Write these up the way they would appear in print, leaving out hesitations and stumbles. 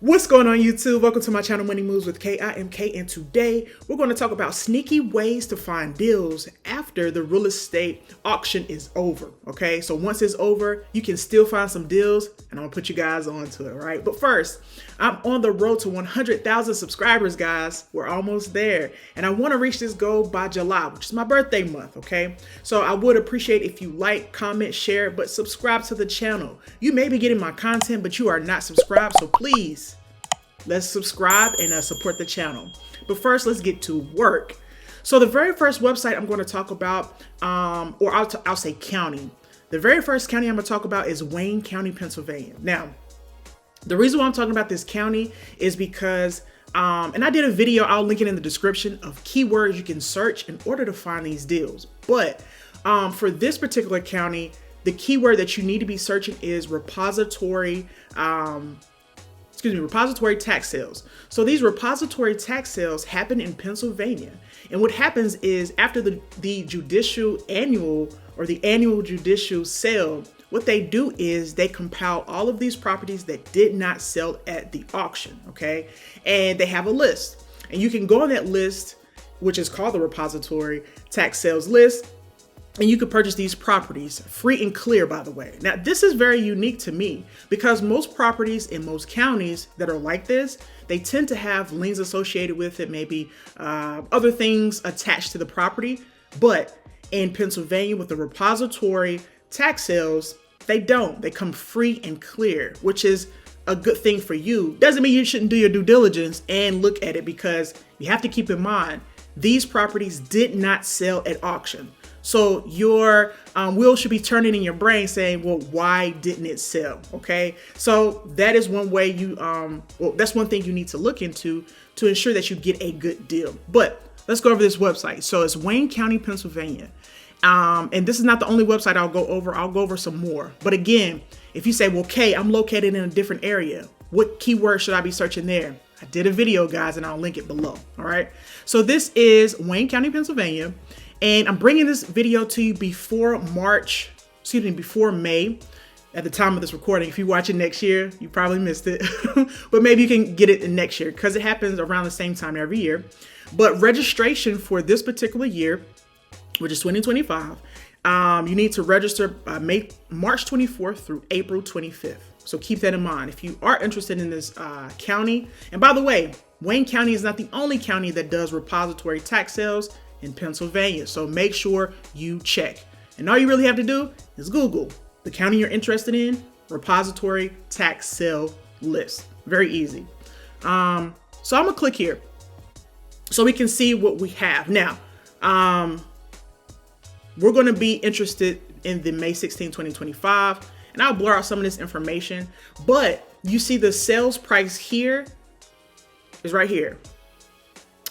What's going on YouTube? Welcome to my channel Money Moves with K. I am K, and today we're going to talk about sneaky ways to find deals after the real estate auction is over. Okay, so once it's over, you can still find some deals, and I'm gonna put you guys onto it, right? But first, I'm on the road to 100,000 subscribers, guys. We're almost there, and I want to reach this goal by July, which is my birthday month. Okay, so I would appreciate if you like, comment, share, but subscribe to the channel. You may be getting my content, but you are not subscribed, so please. Let's subscribe and support the channel. But first, let's get to work. So the very first website I'm going to talk about, or I'll say county. The very first county I'm going to talk about is Wayne County, Pennsylvania. Now, the reason why I'm talking about this county is because, and I did a video, I'll link it in the description, of keywords you can search in order to find these deals. But for this particular county, the keyword that you need to be searching is repository tax sales. So these repository tax sales happen in Pennsylvania. And what happens is after the judicial annual or the annual judicial sale, what they do is they compile all of these properties that did not sell at the auction, okay? And they have a list. And you can go on that list, which is called the repository tax sales list, and you could purchase these properties free and clear, by the way. Now, this is very unique to me because most properties in most counties that are like this, they tend to have liens associated with it, maybe other things attached to the property. But in Pennsylvania with the repository tax sales, they don't. They come free and clear, which is a good thing for you. Doesn't mean you shouldn't do your due diligence and look at it, because you have to keep in mind, these properties did not sell at auction. So your wheel should be turning in your brain saying, well, why didn't it sell? Okay, so that is one way you, well, that's one thing you need to look into to ensure that you get a good deal. But let's go over this website. So it's Wayne County, Pennsylvania. And this is not the only website I'll go over. I'll go over some more. But again, if you say, well, Kay, I'm located in a different area, what keyword should I be searching there? I did a video, guys, and I'll link it below. All right. So this is Wayne County, Pennsylvania. And I'm bringing this video to you before May at the time of this recording. If you watch it next year, you probably missed it, but maybe you can get it in next year because it happens around the same time every year. But registration for this particular year, which is 2025, you need to register March 24th through April 25th. So keep that in mind. If you are interested in this county, and by the way, Wayne County is not the only county that does repository tax sales in Pennsylvania. So make sure you check. And all you really have to do is Google the county you're interested in, repository tax sale list. Very easy. So I'm gonna click here so we can see what we have. Now, we're gonna be interested in the May 16, 2025, and I'll blur out some of this information, but you see the sales price here is right here.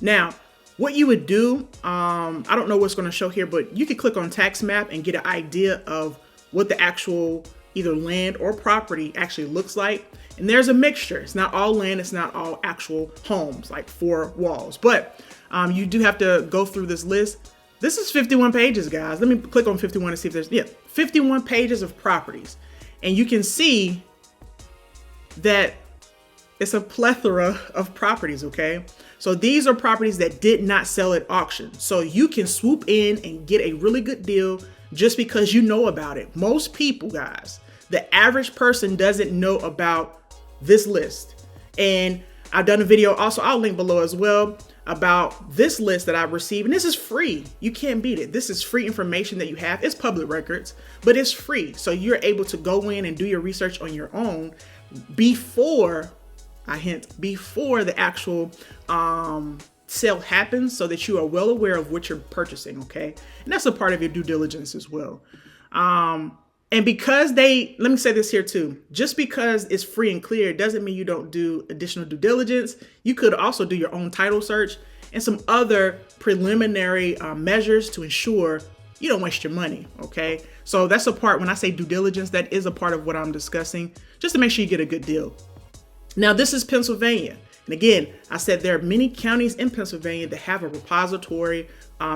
Now, what you would do, I don't know what's going to show here, but you could click on tax map and get an idea of what the actual either land or property actually looks like. And there's a mixture. It's not all land. It's not all actual homes, like 4 walls. But you do have to go through this list. This is 51 pages, guys. Let me click on 51 and see if there's, 51 pages of properties. And you can see that it's a plethora of properties, okay? So these are properties that did not sell at auction. So you can swoop in and get a really good deal just because you know about it. Most people, guys, the average person doesn't know about this list. And I've done a video also, I'll link below as well, about this list that I've received. And this is free. You can't beat it. This is free information that you have. It's public records, but it's free. So you're able to go in and do your research on your own before the actual sale happens, so that you are well aware of what you're purchasing, okay? And that's a part of your due diligence as well. And because let me say this here too, just because it's free and clear doesn't mean you don't do additional due diligence. You could also do your own title search and some other preliminary measures to ensure you don't waste your money, okay? So that's a part, when I say due diligence, that is a part of what I'm discussing, just to make sure you get a good deal. Now, this is Pennsylvania. And again, I said there are many counties in Pennsylvania that have a repository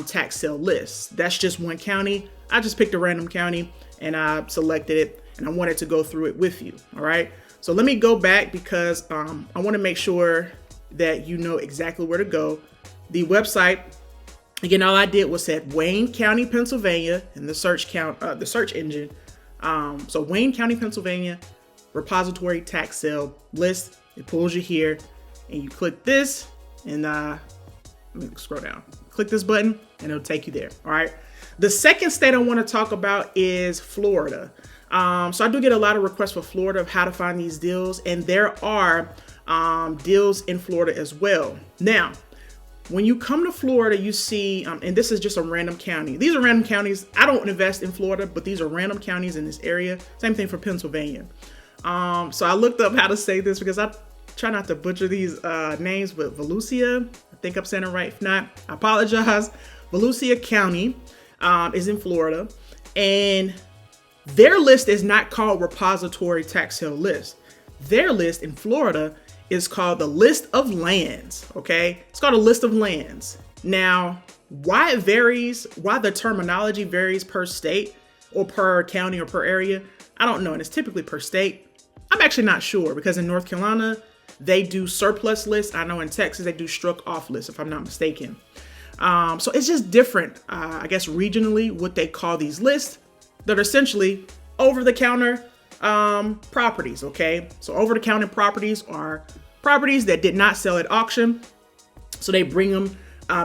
tax sale list. That's just one county. I just picked a random county and I selected it, and I wanted to go through it with you. All right. So let me go back because I want to make sure that you know exactly where to go. The website, again, all I did was said Wayne County, Pennsylvania, in the search engine. So Wayne County, Pennsylvania, repository tax sale list. It pulls you here, and you click this, and let me scroll down. Click this button, and it'll take you there. All right. The second state I want to talk about is Florida. So I do get a lot of requests for Florida of how to find these deals, and there are deals in Florida as well. Now, when you come to Florida, you see, and this is just a random county. These are random counties. I don't invest in Florida, but these are random counties in this area. Same thing for Pennsylvania. So I looked up how to say this because I try not to butcher these names, but Volusia, I think I'm saying it right. If not, I apologize. Volusia County is in Florida, and their list is not called repository tax sale list. Their list in Florida is called the list of lands. Okay, it's called a list of lands. Now, why it varies, why the terminology varies per state or per county or per area, I don't know. And it's typically per state. I'm actually not sure because in North Carolina, they do surplus lists. I know in Texas, they do struck off lists, if I'm not mistaken. So it's just different, I guess, regionally, what they call these lists that are essentially over-the-counter properties, okay? So over-the-counter properties are properties that did not sell at auction. So they bring them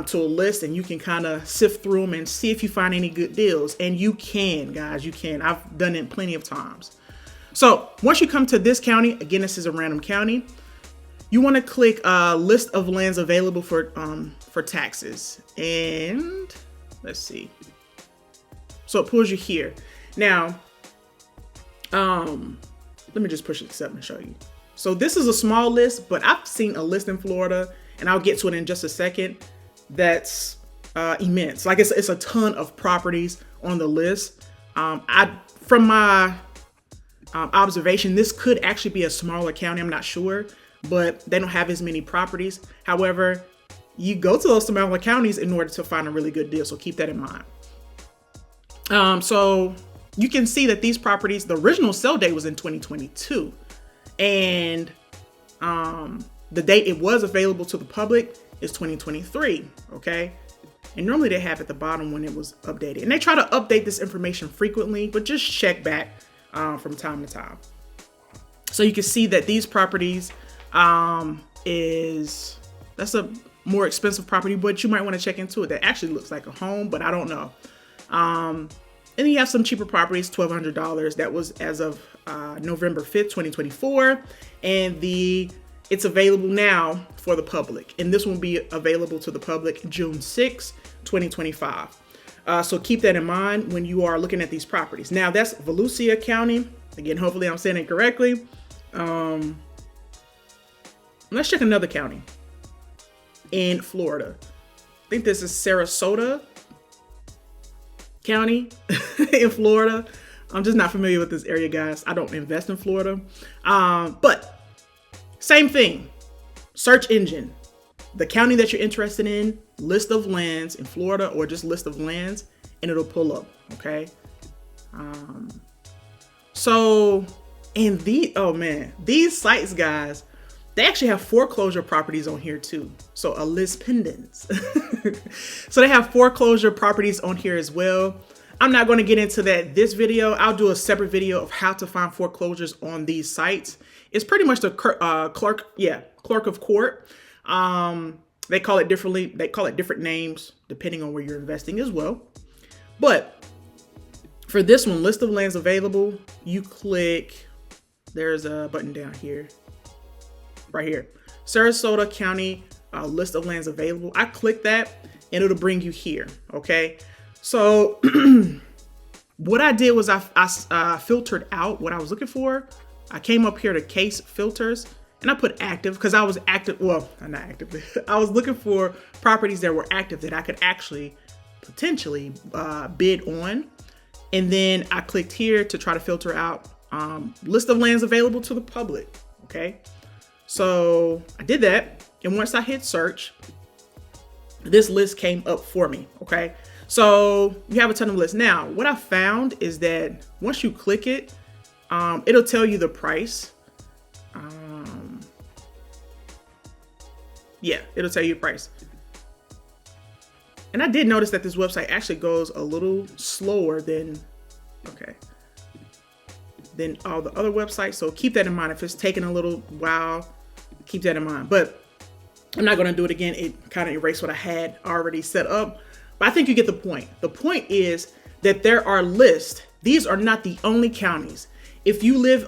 to a list, and you can kind of sift through them and see if you find any good deals. And you can, guys, you can. I've done it plenty of times. So once you come to this county, again, this is a random county, you want to click list of lands available for taxes. And let's see. So it pulls you here. Now, let me just push accept and show you. So this is a small list, but I've seen a list in Florida, and I'll get to it in just a second, that's immense. Like it's a ton of properties on the list. From my observation, this could actually be a smaller county. I'm not sure, but they don't have as many properties. However, you go to those smaller counties in order to find a really good deal. So keep that in mind. So you can see that these properties, the original sale date was in 2022, and the date it was available to the public is 2023. Okay. And normally they have at the bottom when it was updated, and they try to update this information frequently, but just check back from time to time. So you can see that these properties that's a more expensive property, but you might want to check into it. That actually looks like a home, but I don't know. And then you have some cheaper properties, $1,200. That was as of November 5th, 2024. And it's available now for the public. And this will be available to the public June 6th, 2025. So keep that in mind when you are looking at these properties. Now that's Volusia County. Again, hopefully I'm saying it correctly. Let's check another county in Florida. I think this is Sarasota County in Florida. I'm just not familiar with this area, guys. I don't invest in Florida. But same thing. Search engine. The county that you're interested in, list of lands in Florida, or just list of lands, and it'll pull up. Okay. So, and these sites, guys, they actually have foreclosure properties on here too. So a list pendants. So they have foreclosure properties on here as well. I'm not going to get into that this video. I'll do a separate video of how to find foreclosures on these sites. It's pretty much the clerk of court. They call it differently. They call it different names depending on where you're investing as well. But for this one, list of lands available, you click, there's a button down here, right here, Sarasota County, list of lands available. I click that and it'll bring you here. Okay. So what I did was I filtered out what I was looking for. I came up here to case filters and I put active because I was active. Well, not actively. I was looking for properties that were active that I could actually potentially bid on. And then I clicked here to try to filter out list of lands available to the public. Okay. So I did that. And once I hit search, this list came up for me. Okay. So you have a ton of lists. Now, what I found is that once you click it, it'll tell you the price Yeah, it'll tell you the price. And I did notice that this website actually goes a little slower than, than all the other websites. So keep that in mind. If it's taking a little while, keep that in mind. But I'm not going to do it again. It kind of erased what I had already set up. But I think you get the point. The point is that there are lists. These are not the only counties. If you live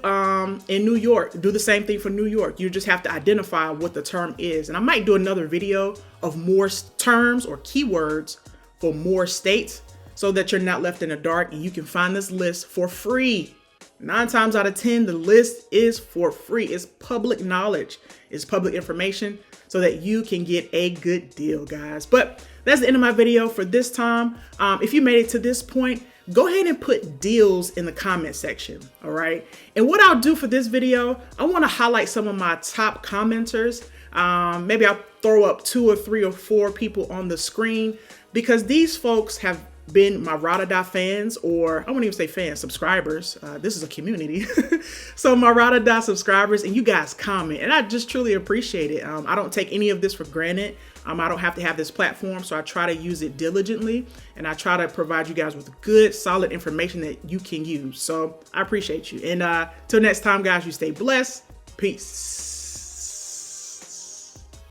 in New York, do the same thing for New York. You just have to identify what the term is. And I might do another video of more terms or keywords for more states so that you're not left in the dark and you can find this list for free. 9 times out of 10, the list is for free. It's public knowledge. It's public information so that you can get a good deal, guys. But that's the end of my video for this time. If you made it to this point, go ahead and put deals in the comment section, all right? And what I'll do for this video, I want to highlight some of my top commenters. Maybe I'll throw up 2 or 3 or 4 people on the screen because these folks have been my Ride or Die fans, or I won't even say fans, subscribers. This is a community. So my Ride or Die subscribers, and you guys comment, and I just truly appreciate it. I don't take any of this for granted. I don't have to have this platform, so I try to use it diligently, and I try to provide you guys with good, solid information that you can use. So I appreciate you. And till next time, guys, you stay blessed. Peace.